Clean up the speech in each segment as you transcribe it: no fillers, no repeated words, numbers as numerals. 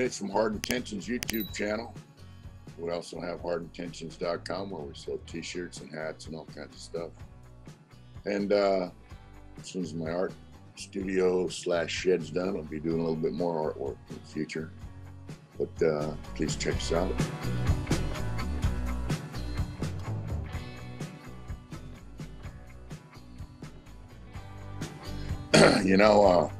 Mitch from Hard Intentions YouTube channel. We also have HARDINTENTIONS.com where we sell T-shirts and hats and all kinds of stuff. And as soon as my art studio / shed's done, I'll be doing a little bit more artwork in the future. But please check us out. You know,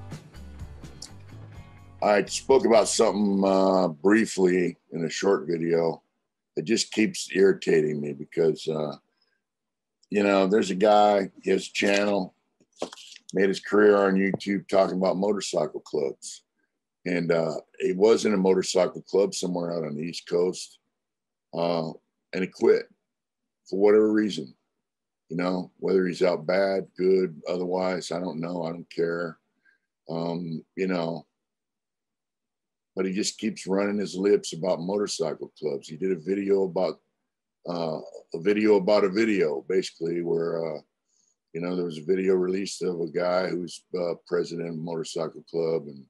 I spoke about something briefly in a short video. It just keeps irritating me because, you know, there's a guy, his channel, made his career on YouTube talking about motorcycle clubs. And he was in a motorcycle club somewhere out on the East Coast, and he quit for whatever reason. You know, whether he's out bad, good, otherwise, I don't know. I don't care. You know, but he just keeps running his lips about motorcycle clubs. He did a video about a video, basically, where, you know, there was a video released of a guy who's president of a motorcycle club, and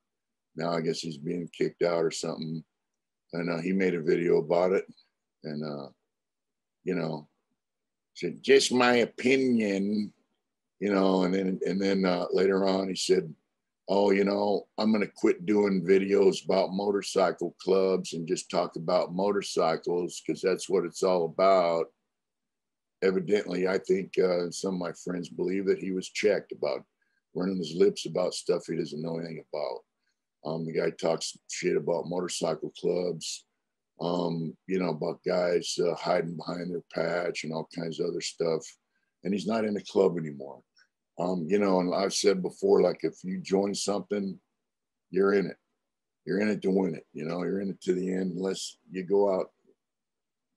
now I guess he's being kicked out or something. And he made a video about it, and, you know, said, just my opinion, you know, and then later on he said, oh, you know, I'm going to quit doing videos about motorcycle clubs and just talk about motorcycles because that's what it's all about. Evidently, I think some of my friends believe that he was checked about running his lips about stuff he doesn't know anything about. The guy talks shit about motorcycle clubs, you know, about guys hiding behind their patch and all kinds of other stuff. And he's not in the club anymore. You know, and I've said before, like, if you join something, you're in it. You're in it to win it. You know, you're in it to the end, unless you go out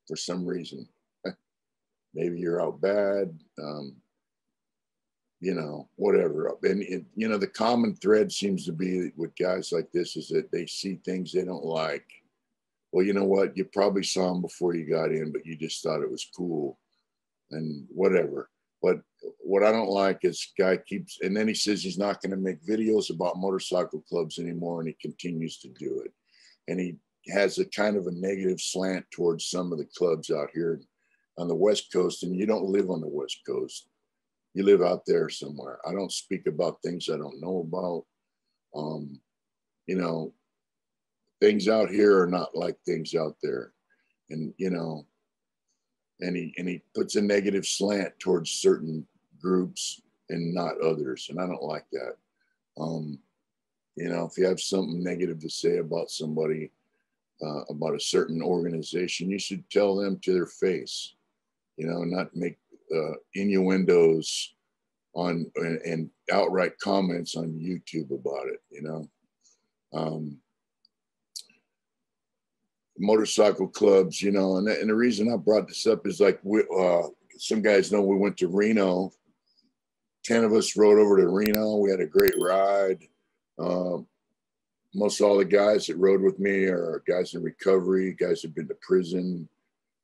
for some reason. Maybe you're out bad, you know, whatever. And, you know, the common thread seems to be with guys like this is that they see things they don't like. Well, you know what? You probably saw them before you got in, but you just thought it was cool and whatever. But what I don't like is guy keeps, and then he says he's not going to make videos about motorcycle clubs anymore, and he continues to do it. And he has a kind of a negative slant towards some of the clubs out here on the West Coast, and you don't live on the West Coast. You live out there somewhere. I don't speak about things I don't know about. You know, things out here are not like things out there. And, you know, and he puts a negative slant towards certain groups and not others. And I don't like that. You know, if you have something negative to say about somebody, about a certain organization, you should tell them to their face, you know, not make innuendos on and outright comments on YouTube about it, you know. Motorcycle clubs, you know, and the reason I brought this up is like some guys know we went to Reno. 10 of us rode over to Reno. We had a great ride. Most all the guys that rode with me are guys in recovery, guys who've been to prison,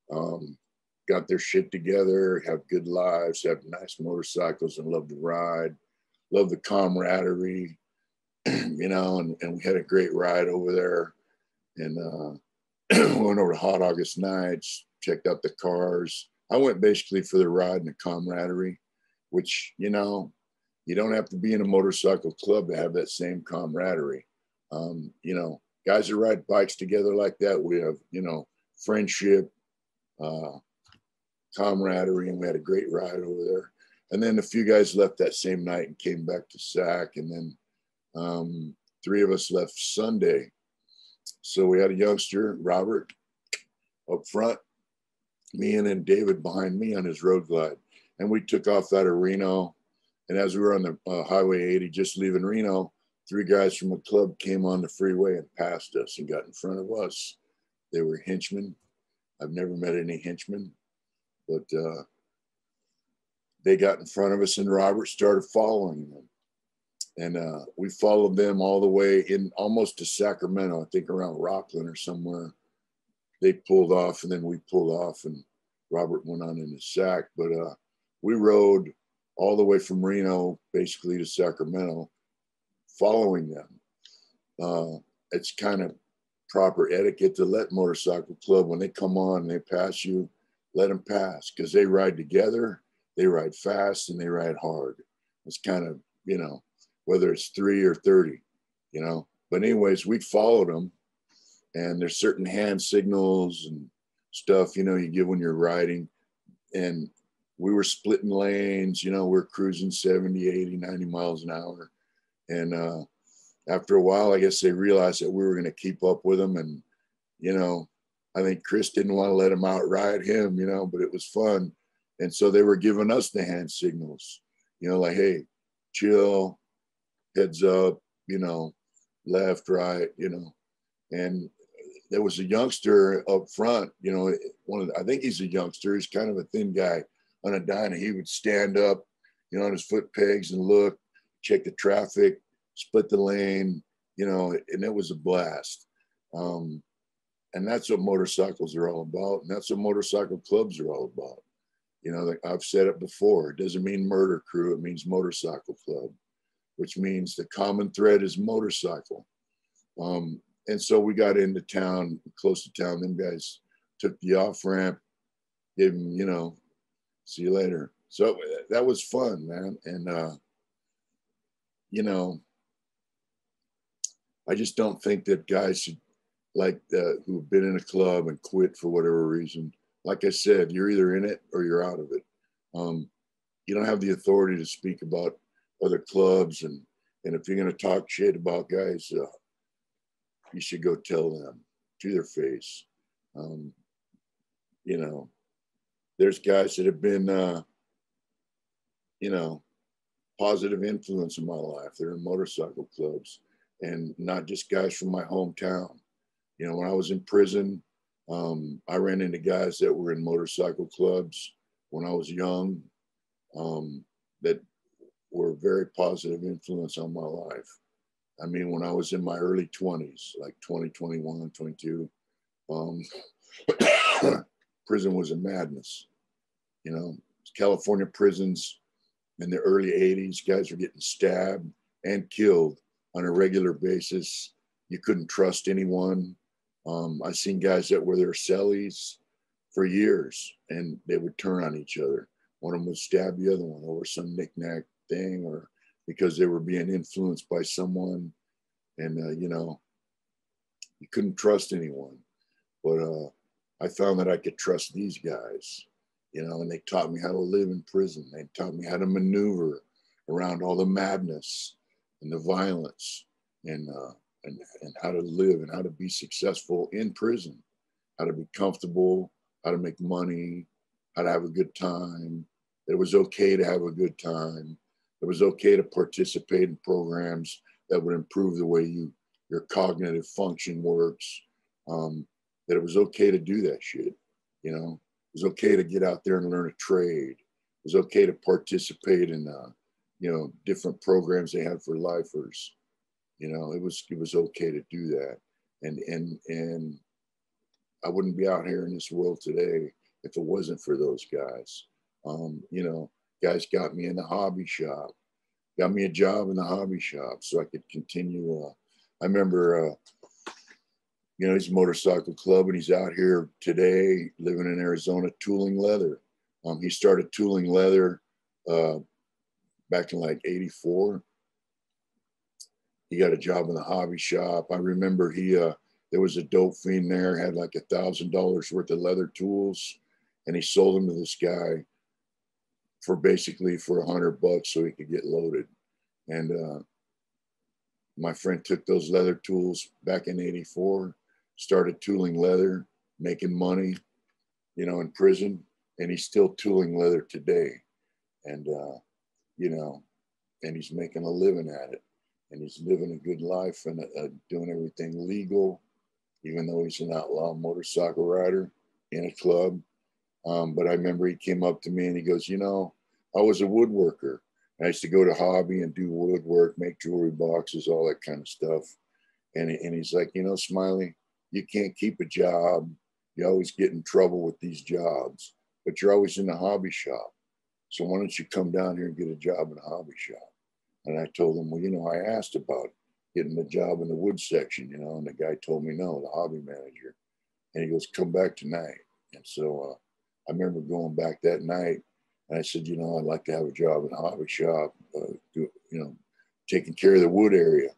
got their shit together, have good lives, have nice motorcycles, and love to ride, love the camaraderie, you know, and we had a great ride over there. And went over to Hot August Nights, checked out the cars. I went basically for the ride and the camaraderie, which, you know, you don't have to be in a motorcycle club to have that same camaraderie. You know, guys that ride bikes together like that, we have, you know, friendship, camaraderie, and we had a great ride over there. And then a few guys left that same night and came back to SAC. And then 3 of us left Sunday. So we had a youngster, Robert, up front, me, and then David behind me on his road glide. And we took off out of Reno. And as we were on the Highway 80, just leaving Reno, 3 guys from a club came on the freeway and passed us and got in front of us. They were henchmen. I've never met any henchmen, but they got in front of us, and Robert started following them. And we followed them all the way in almost to Sacramento, I think around Rockland or somewhere. They pulled off, and then we pulled off, and Robert went on into SAC. But we rode all the way from Reno basically to Sacramento following them. It's kind of proper etiquette to let motorcycle club, when they come on and they pass you, let them pass, because they ride together, they ride fast, and they ride hard. It's kind of, you know, whether it's 3 or 30, you know. But anyways, we followed them, and there's certain hand signals and stuff, you know, you give when you're riding. And we were splitting lanes, you know, we're cruising 70, 80, 90 miles an hour. And after a while, I guess they realized that we were going to keep up with them. And, you know, I think Chris didn't want to let him outride him, you know, but it was fun. And so they were giving us the hand signals, you know, like, hey, chill, heads up, you know, left, right, you know. And there was a youngster up front, you know, I think he's a youngster. He's kind of a thin guy on a dyna. He would stand up, you know, on his foot pegs and look, check the traffic, split the lane, you know, and it was a blast. And that's what motorcycles are all about. And that's what motorcycle clubs are all about. You know, like I've said it before, it doesn't mean murder crew, it means motorcycle club, which means the common thread is motorcycle. And so we got into town, close to town. Them guys took the off ramp, gave them, you know, see you later. So that was fun, man. And, you know, I just don't think that guys should, like, who've been in a club and quit for whatever reason. Like I said, you're either in it or you're out of it. You don't have the authority to speak about other clubs. And if you're going to talk shit about guys, you should go tell them to their face. You know, there's guys that have been, you know, positive influence in my life. They're in motorcycle clubs, and not just guys from my hometown. You know, when I was in prison, I ran into guys that were in motorcycle clubs when I was young, that were very positive influence on my life. I mean, when I was in my early 20s, like 20, 21, 22, prison was a madness. You know, California prisons in the early 80s, guys were getting stabbed and killed on a regular basis. You couldn't trust anyone. I seen guys that were their cellies for years, and they would turn on each other. One of them would stab the other one over some knick-knack thing, or because they were being influenced by someone. And, you know, you couldn't trust anyone. But I found that I could trust these guys, you know, and they taught me how to live in prison. They taught me how to maneuver around all the madness and the violence, and how to live and how to be successful in prison, how to be comfortable, how to make money, how to have a good time. It was okay to have a good time. It was okay to participate in programs that would improve the way your cognitive function works. That it was okay to do that shit, you know. It was okay to get out there and learn a trade. It was okay to participate in, you know, different programs they had for lifers. You know, it was okay to do that. And I wouldn't be out here in this world today if it wasn't for those guys. You know, guys got me in the hobby shop, got me a job in the hobby shop so I could continue. I remember, you know, he's a motorcycle club, and he's out here today living in Arizona tooling leather. He started tooling leather back in like '84. He got a job in the hobby shop. I remember there was a dope fiend there, had like $1,000 worth of leather tools, and he sold them to this guy for basically for $100 so he could get loaded. And my friend took those leather tools back in '84, started tooling leather, making money, you know, in prison, and he's still tooling leather today. And, you know, and he's making a living at it, and he's living a good life and doing everything legal, even though he's an outlaw motorcycle rider in a club. But I remember he came up to me and he goes, you know, I was a woodworker. I used to go to hobby and do woodwork, make jewelry boxes, all that kind of stuff. And he's like, you know, Smiley, you can't keep a job. You always get in trouble with these jobs, but you're always in the hobby shop. So why don't you come down here and get a job in a hobby shop? And I told him, well, you know, I asked about getting a job in the wood section, you know, and the guy told me no, the hobby manager. And he goes, come back tonight. And so I remember going back that night, and I said, you know, I'd like to have a job in a hobby shop, taking care of the wood area.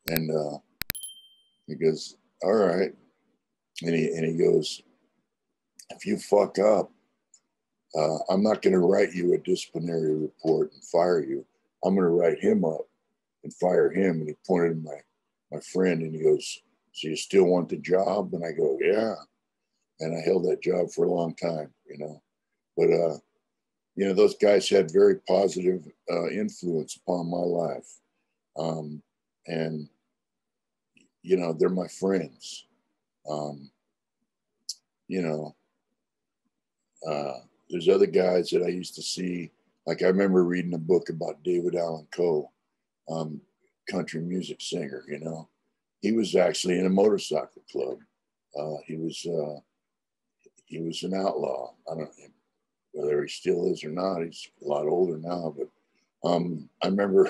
And he goes, all right. And he goes, if you fuck up, I'm not going to write you a disciplinary report and fire you. I'm going to write him up and fire him. And he pointed to my friend, and he goes, so you still want the job? And I go, yeah. And I held that job for a long time, you know. But, you know, those guys had very positive influence upon my life. And, you know, they're my friends. You know, there's other guys that I used to see. Like I remember reading a book about David Allan Coe, country music singer, you know. He was actually in a motorcycle club. He was an outlaw. I don't know whether he still is or not. He's a lot older now, but I remember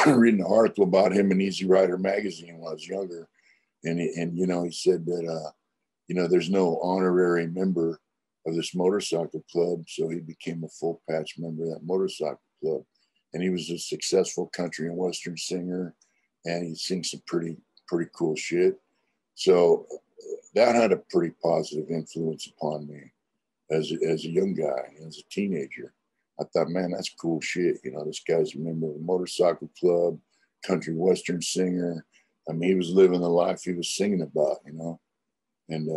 reading an article about him in Easy Rider magazine when I was younger, and you know, he said that you know, there's no honorary member of this motorcycle club, so he became a full patch member of that motorcycle club, and he was a successful country and western singer, and he sings some pretty cool shit. So that had a pretty positive influence upon me as a young guy, as a teenager. I thought, man, that's cool shit. You know, this guy's a member of a motorcycle club, country western singer. I mean, he was living the life he was singing about, you know. And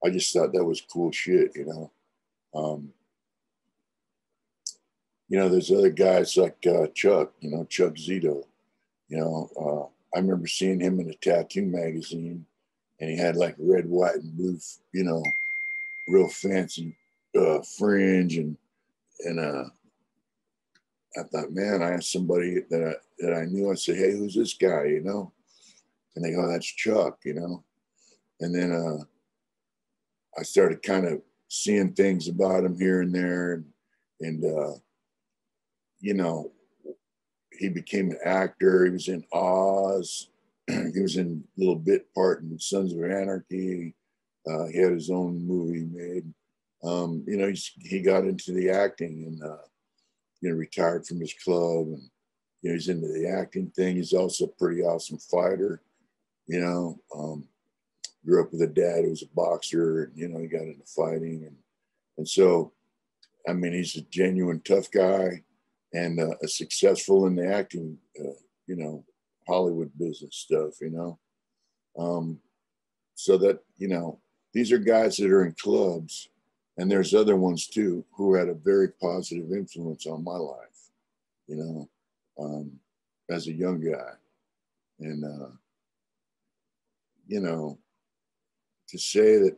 I just thought that was cool shit, you know. You know, there's other guys like Chuck, you know, Chuck Zito. You know, I remember seeing him in a tattoo magazine, and he had like red, white, and blue, you know, real fancy fringe, and I thought, man, I asked somebody that I knew. I said, hey, who's this guy? You know, and they go, that's Chuck. You know, and then I started kind of seeing things about him here and there, and you know, he became an actor. He was in Oz. He was in a little bit part in Sons of Anarchy. He had his own movie made. You know, he got into the acting and, you know, retired from his club, and, you know, he's into the acting thing. He's also a pretty awesome fighter, you know. Grew up with a dad who was a boxer, and, you know, he got into fighting. And so, I mean, he's a genuine tough guy, and a successful in the acting, you know, Hollywood business stuff, you know. So that, you know, these are guys that are in clubs, and there's other ones too who had a very positive influence on my life, you know, as a young guy. And, you know, to say that,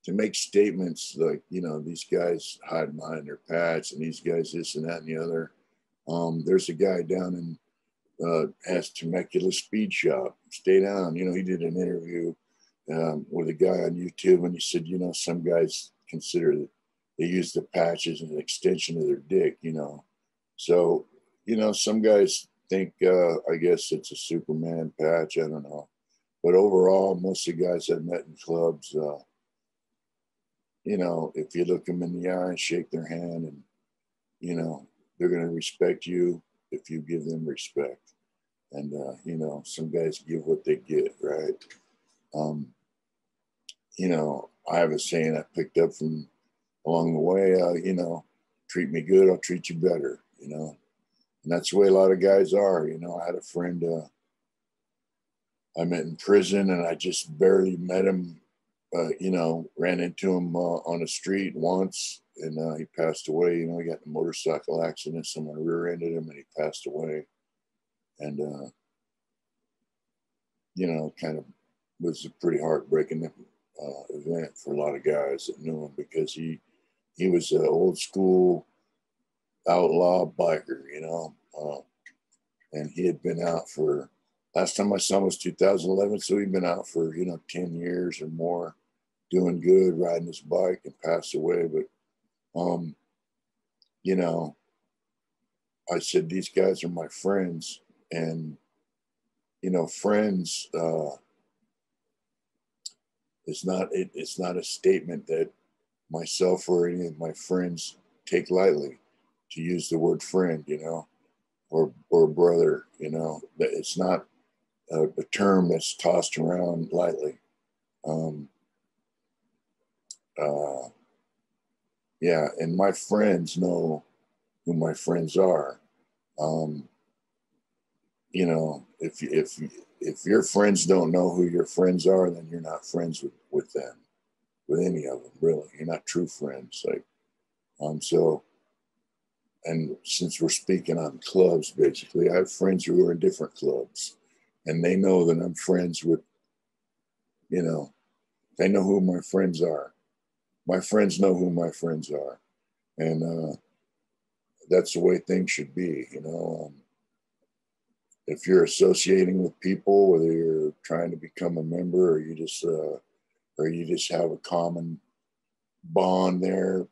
to make statements like, you know, these guys hide behind their patch and these guys this and that and the other. There's a guy down in has Temecula Speed Shop. Stay down. You know, he did an interview with a guy on YouTube, and he said, you know, some guys consider that they use the patch as an extension of their dick, you know. So, you know, some guys think, I guess it's a Superman patch. I don't know. But overall, most of the guys I've met in clubs, you know, if you look them in the eye and shake their hand, and, you know, they're going to respect you if you give them respect. And, you know, some guys give what they get, right? You know, I have a saying I picked up from along the way, you know, treat me good, I'll treat you better, you know. And that's the way a lot of guys are. You know, I had a friend I met in prison, and I just barely met him, you know, ran into him on the street once, and he passed away. You know, he got in a motorcycle accident, someone rear-ended him, and he passed away. And, you know, kind of was a pretty heartbreaking event for a lot of guys that knew him, because he was an old school outlaw biker, you know, and he had been out for, last time I saw him was 2011, so he'd been out for, you know, 10 years or more, doing good, riding his bike, and passed away. But, you know, I said, these guys are my friends, and you know, friends, it's not a statement that myself or any of my friends take lightly, to use the word friend, you know, or brother, you know. It's not a term that's tossed around lightly. Um, uh, yeah, and my friends know who my friends are. Um, you know, if your friends don't know who your friends are, then you're not friends with them, with any of them, really. You're not true friends. Like, so, and since we're speaking on clubs, basically, I have friends who are in different clubs, and they know that I'm friends with, you know, they know who my friends are. My friends know who my friends are, and that's the way things should be, you know. If you're associating with people, whether you're trying to become a member or you just have a common bond there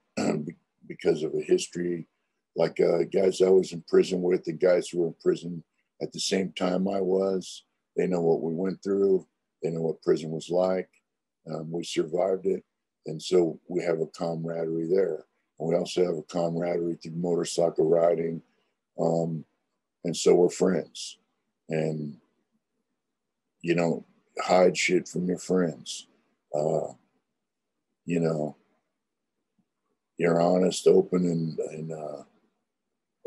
because of a history, like guys I was in prison with, the guys who were in prison at the same time I was, they know what we went through. They know what prison was like. We survived it. And so we have a camaraderie there. And we also have a camaraderie through motorcycle riding. And so we're friends. And you don't hide shit from your friends. Uh, you know, you're honest, open,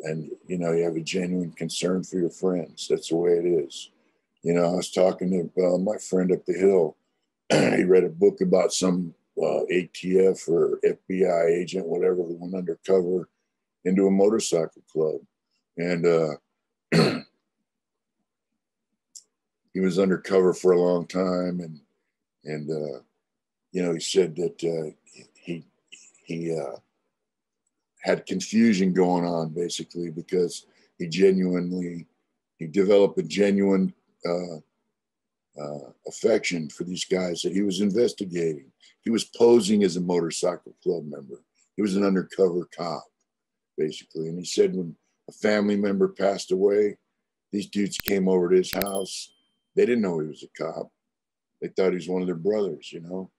and you know, you have a genuine concern for your friends. That's the way it is. You know, I was talking to my friend up the hill. He read a book about some ATF or FBI agent, whatever, that went undercover into a motorcycle club, and he was undercover for a long time, and you know, he said that he he had confusion going on, basically, because he developed a genuine affection for these guys that he was investigating. He was posing as a motorcycle club member. He was an undercover cop, basically. And he said when a family member passed away, these dudes came over to his house. They didn't know he was a cop. They thought he was one of their brothers, you know,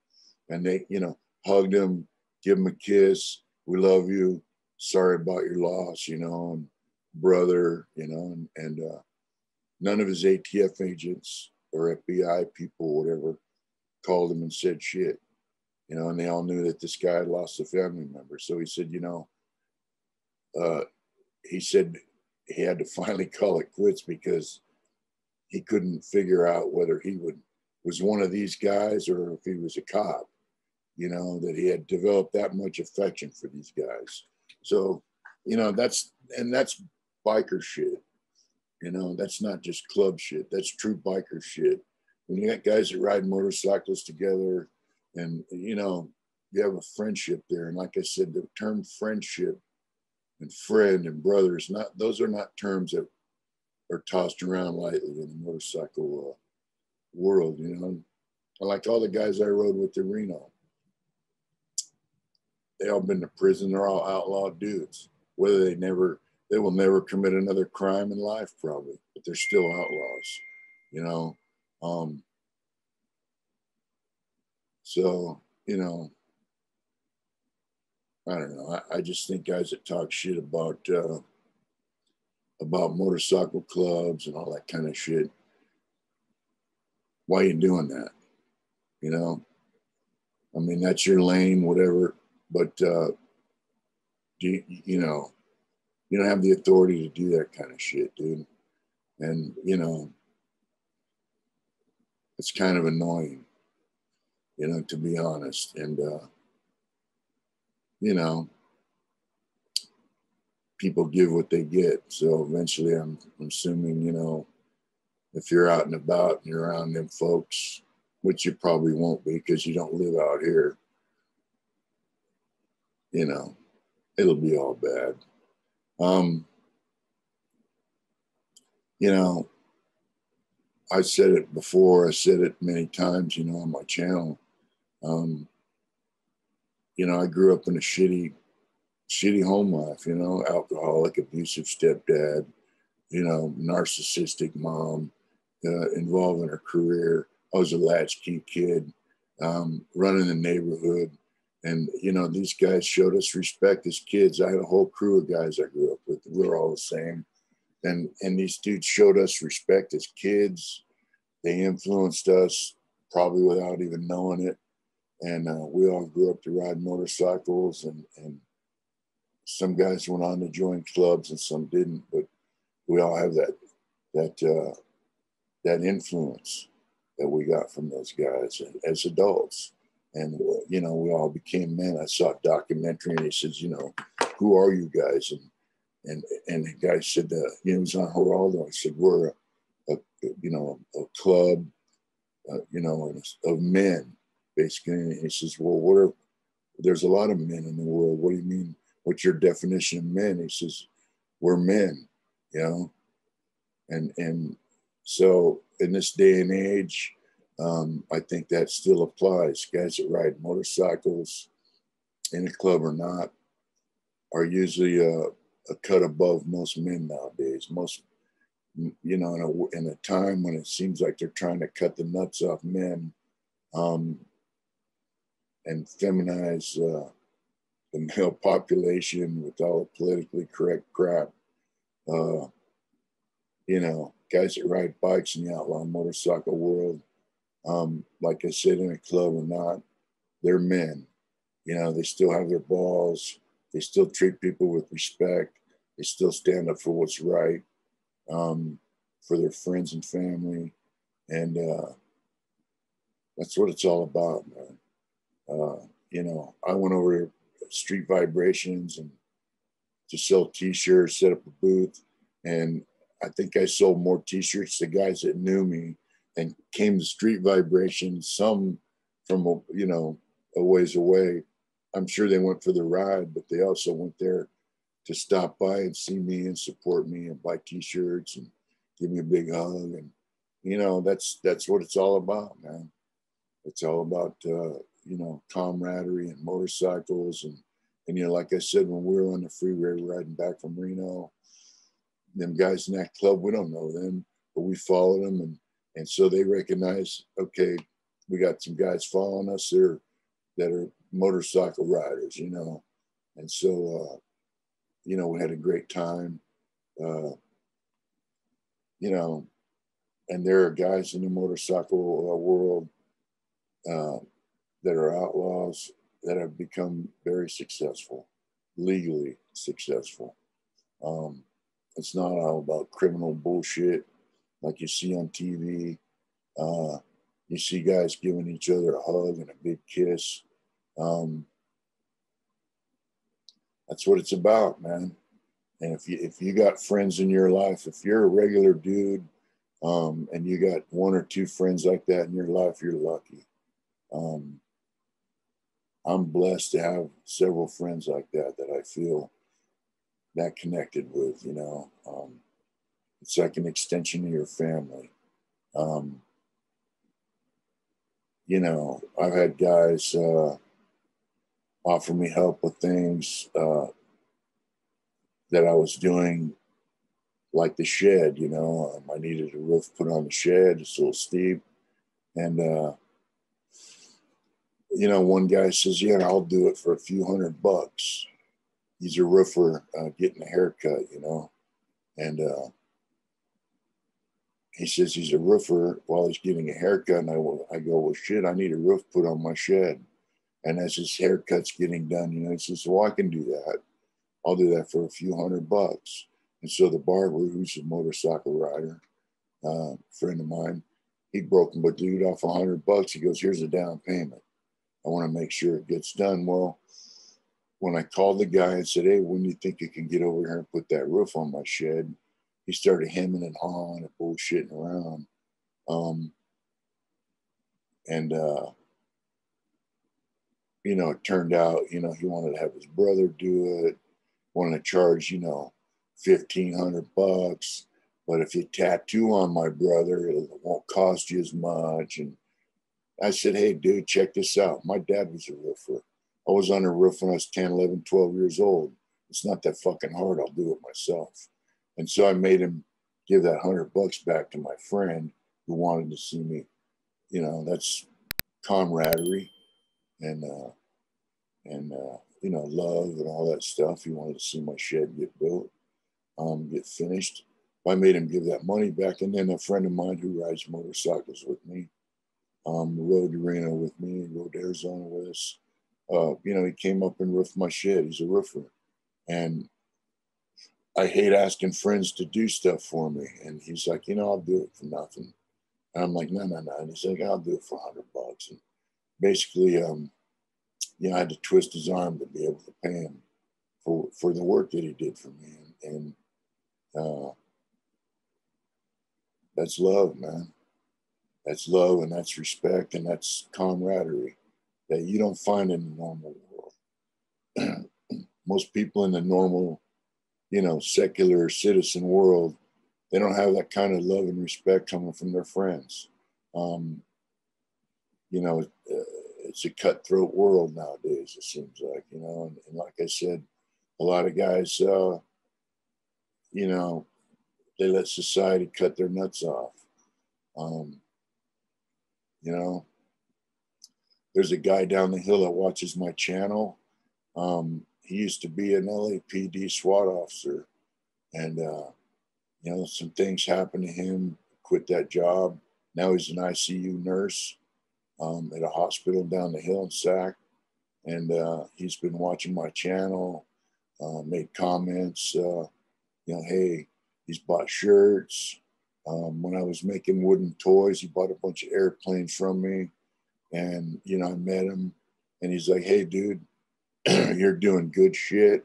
and they, you know, hugged him, give him a kiss. We love you. Sorry about your loss, you know, and brother, you know, and none of his ATF agents or FBI people, whatever, called him and said shit, you know, and they all knew that this guy had lost a family member. So he said, you know, he said he had to finally call it quits because he couldn't figure out whether was one of these guys or if he was a cop, you know, that he had developed that much affection for these guys. So, you know, that's biker shit. You know, that's not just club shit. That's true biker shit. When you got guys that ride motorcycles together and, you know, you have a friendship there. And like I said, the term friendship and friend and brothers, those are not terms that are tossed around lightly in the motorcycle world, you know. Like all the guys I rode with in Reno, they all been to prison. They're all outlaw dudes. Whether they will never commit another crime in life, probably, but they're still outlaws, you know. So, you know, I don't know. I just think guys that talk shit about motorcycle clubs and all that kind of shit. Why are you doing that? You know, I mean, that's your lane, whatever. But you know, you don't have the authority to do that kind of shit, dude. And you know, it's kind of annoying, you know, to be honest. And you know, people give what they get. So eventually, I'm assuming, you know, if you're out and about and you're around them folks, which you probably won't be because you don't live out here, you know, it'll be all bad. You know, I said it before, I said it many times, you know, on my channel. Um, you know, I grew up in a shitty home life, you know, alcoholic, abusive stepdad, you know, narcissistic mom, involved in her career. I was a latchkey kid, running the neighborhood. And, you know, these guys showed us respect as kids. I had a whole crew of guys I grew up with. We were all the same. And these dudes showed us respect as kids. They influenced us probably without even knowing it. And we all grew up to ride motorcycles, and some guys went on to join clubs and some didn't, but we all have that influence that we got from those guys as adults. And, you know, we all became men. I saw a documentary and he says, you know, who are you guys? And the guy said, you know, he was on Geraldo. I said, we're a club, you know, of men, basically. And he says, well, there's a lot of men in the world. What do you mean? What's your definition of men? He says, we're men, you know? And so in this day and age, I think that still applies. Guys that ride motorcycles in a club or not are usually a cut above most men nowadays. Most, you know, in a time when it seems like they're trying to cut the nuts off men, and feminize the male population with all the politically correct crap. You know, guys that ride bikes in the outlaw motorcycle world, like I said, in a club or not, they're men. You know, they still have their balls. They still treat people with respect. They still stand up for what's right, for their friends and family. And that's what it's all about, man. You know, I went over to Street Vibrations and to sell T-shirts, set up a booth, and I think I sold more T-shirts to guys that knew me and came to Street Vibrations, some from, you know, a ways away. I'm sure they went for the ride, but they also went there to stop by and see me and support me and buy T-shirts and give me a big hug. And, you know, that's what it's all about, man. It's all about, you know, camaraderie and motorcycles. And, you know, like I said, when we were on the freeway riding back from Reno, them guys in that club, we don't know them, but we followed them. And so they recognize, okay, we got some guys following us there that are motorcycle riders, you know. And so, you know, we had a great time, you know, and there are guys in the motorcycle world that are outlaws that have become very successful, legally successful. It's not all about criminal bullshit like you see on TV. You see guys giving each other a hug and a big kiss. That's what it's about, man. And if you got friends in your life, if you're a regular dude, and you got one or two friends like that in your life, you're lucky. I'm blessed to have several friends like that I feel that connected with, you know. It's like an extension of your family. You know, I've had guys offer me help with things that I was doing, like the shed, you know. I needed a roof put on the shed. It's a little steep. And, you know, one guy says, yeah, I'll do it for a few $100. He's a roofer getting a haircut, you know. And he says he's a roofer while he's getting a haircut. And I go, well, shit, I need a roof put on my shed. And as his haircut's getting done, you know, he says, well, I can do that. I'll do that for a few $100. And so the barber, who's a motorcycle rider, friend of mine, he broke my dude off $100. He goes, here's a down payment. I want to make sure it gets done. Well, when I called the guy and said, hey, when do you think you can get over here and put that roof on my shed? He started hemming and hawing and bullshitting around. You know, it turned out, you know, he wanted to have his brother do it, wanted to charge, you know, $1,500. But if you tattoo on my brother, it won't cost you as much. And I said, hey, dude, check this out. My dad was a roofer. I was on a roof when I was 10, 11, 12 years old. It's not that fucking hard. I'll do it myself. And so I made him give that $100 back to my friend. who wanted to see me. You know, that's camaraderie and you know, love and all that stuff. He wanted to see my shed get built, get finished. I made him give that money back. And then a friend of mine who rides motorcycles with me, rode to Reno with me, rode to Arizona with us. You know, he came up and roofed my shed. He's a roofer. And I hate asking friends to do stuff for me. And he's like, you know, I'll do it for nothing. And I'm like, no, no, no. And he's like, I'll do it for $100. And basically, you know, I had to twist his arm to be able to pay him for the work that he did for me. And that's love, man. That's love, and that's respect, and that's camaraderie that you don't find in the normal world. Most people in the normal, you know, secular citizen world, they don't have that kind of love and respect coming from their friends. You know, it's a cutthroat world nowadays, it seems like, you know, and like I said, a lot of guys, you know, they let society cut their nuts off. You know, there's a guy down the hill that watches my channel. He used to be an LAPD SWAT officer, and you know, some things happened to him. Quit that job. Now he's an ICU nurse at a hospital down the hill in Sac, and he's been watching my channel. Made comments. You know, hey, he's bought shirts. When I was making wooden toys, he bought a bunch of airplanes from me. And, you know, I met him and he's like, hey, dude, you're doing good shit.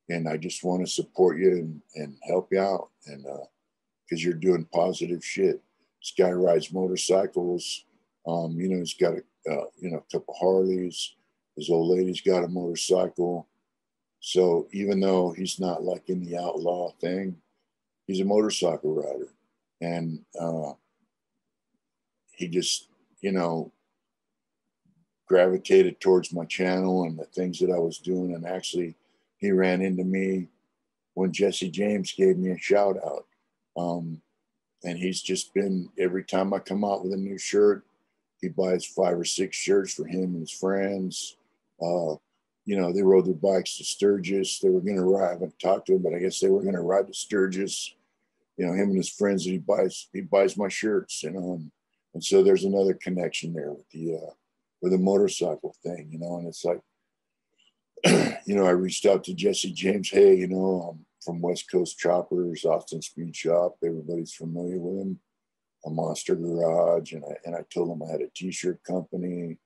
And I just want to support you and help you out. And because you're doing positive shit. This guy rides motorcycles. You know, he's got you know, a couple Harleys. His old lady's got a motorcycle. So even though he's not like in the outlaw thing, he's a motorcycle rider. And he just, you know, gravitated towards my channel and the things that I was doing. And actually, he ran into me when Jesse James gave me a shout out. And he's just been, every time I come out with a new shirt, he buys 5 or 6 shirts for him and his friends. You know, they rode their bikes to Sturgis. They were going to ride. I haven't talked to him, but I guess they were going to ride to Sturgis. You know, him and his friends, he buys my shirts, you know, and so there's another connection there with the motorcycle thing, you know, and it's like, you know, I reached out to Jesse James. Hey, you know, I'm from West Coast Choppers, Austin Speed Shop. Everybody's familiar with him. A Monster Garage, and I told him I had a T-shirt company.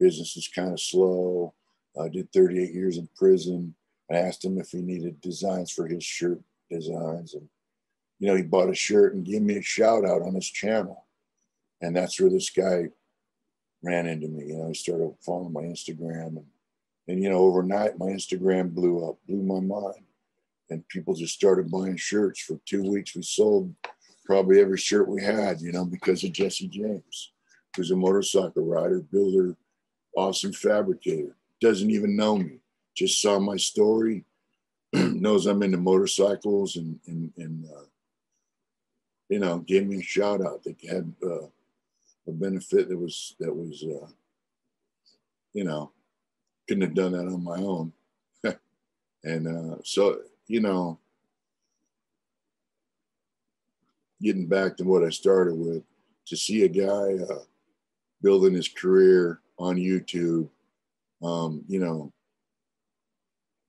Business is kind of slow. I did 38 years in prison. I asked him if he needed designs for his shirt designs, and you know, he bought a shirt and gave me a shout out on his channel. And that's where this guy ran into me. You know, he started following my Instagram, and you know, overnight my Instagram blew up, blew my mind. And people just started buying shirts. For 2 weeks, we sold probably every shirt we had, you know, because of Jesse James, who's a motorcycle rider, builder, awesome fabricator. Doesn't even know me, just saw my story, knows I'm into motorcycles, and you know, gave me a shout out. They had a benefit that was you know, couldn't have done that on my own. And so, you know, getting back to what I started with, to see a guy building his career on YouTube, you know,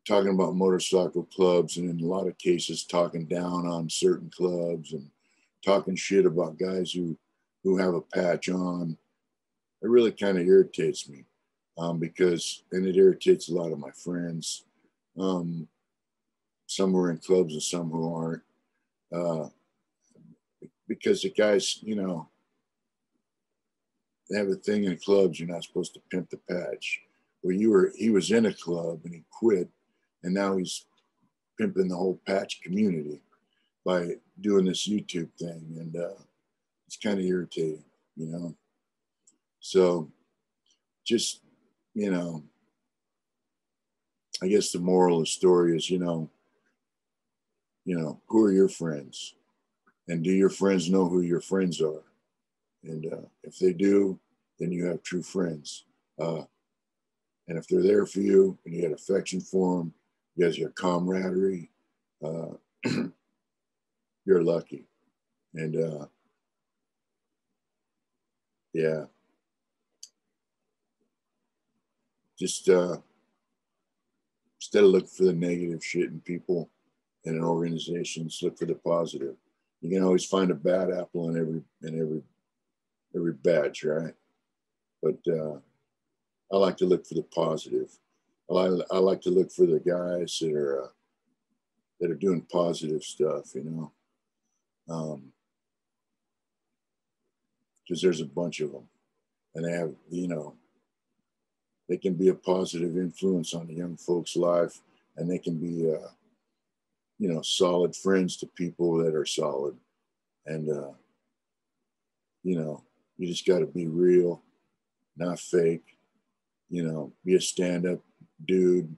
talking about motorcycle clubs, and in a lot of cases talking down on certain clubs and talking shit about guys who have a patch on. It really kind of irritates me because, and it irritates a lot of my friends. Some who are in clubs and some who aren't. Because the guys, you know, they have a thing in clubs, you're not supposed to pimp the patch. Well, he was in a club and he quit, and now he's pimping the whole patch community by doing this YouTube thing, and it's kind of irritating, you know. So, just, you know, I guess the moral of the story is, you know, who are your friends, and do your friends know who your friends are? And if they do, then you have true friends. And if they're there for you and you had affection for them, you guys have camaraderie, you're lucky. And yeah, just instead of looking for the negative shit in people and in organizations, look for the positive. You can always find a bad apple in every batch, right? But I like to look for the positive. I like to look for the guys that are doing positive stuff, you know, because there's a bunch of them, and they have, you know, they can be a positive influence on a young folks' life, and they can be, you know, solid friends to people that are solid, and you know, you just got to be real, not fake. You know, be a stand-up dude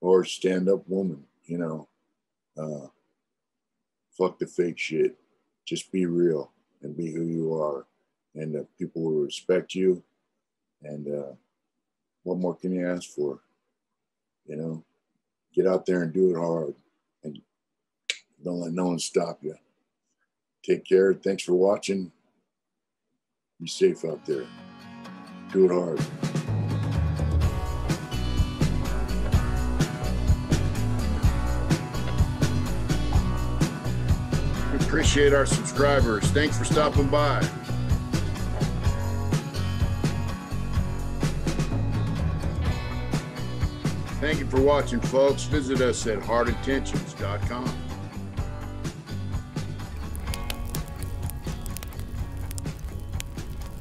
or stand-up woman, you know. Fuck the fake shit. Just be real and be who you are. And people will respect you. And what more can you ask for? You know, get out there and do it hard. And don't let no one stop you. Take care. Thanks for watching. Be safe out there. Do it hard. Appreciate our subscribers. Thanks for stopping by. Thank you for watching, folks. Visit us at HARDINTENTIONS.com.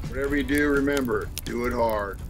Whatever you do, remember, do it hard.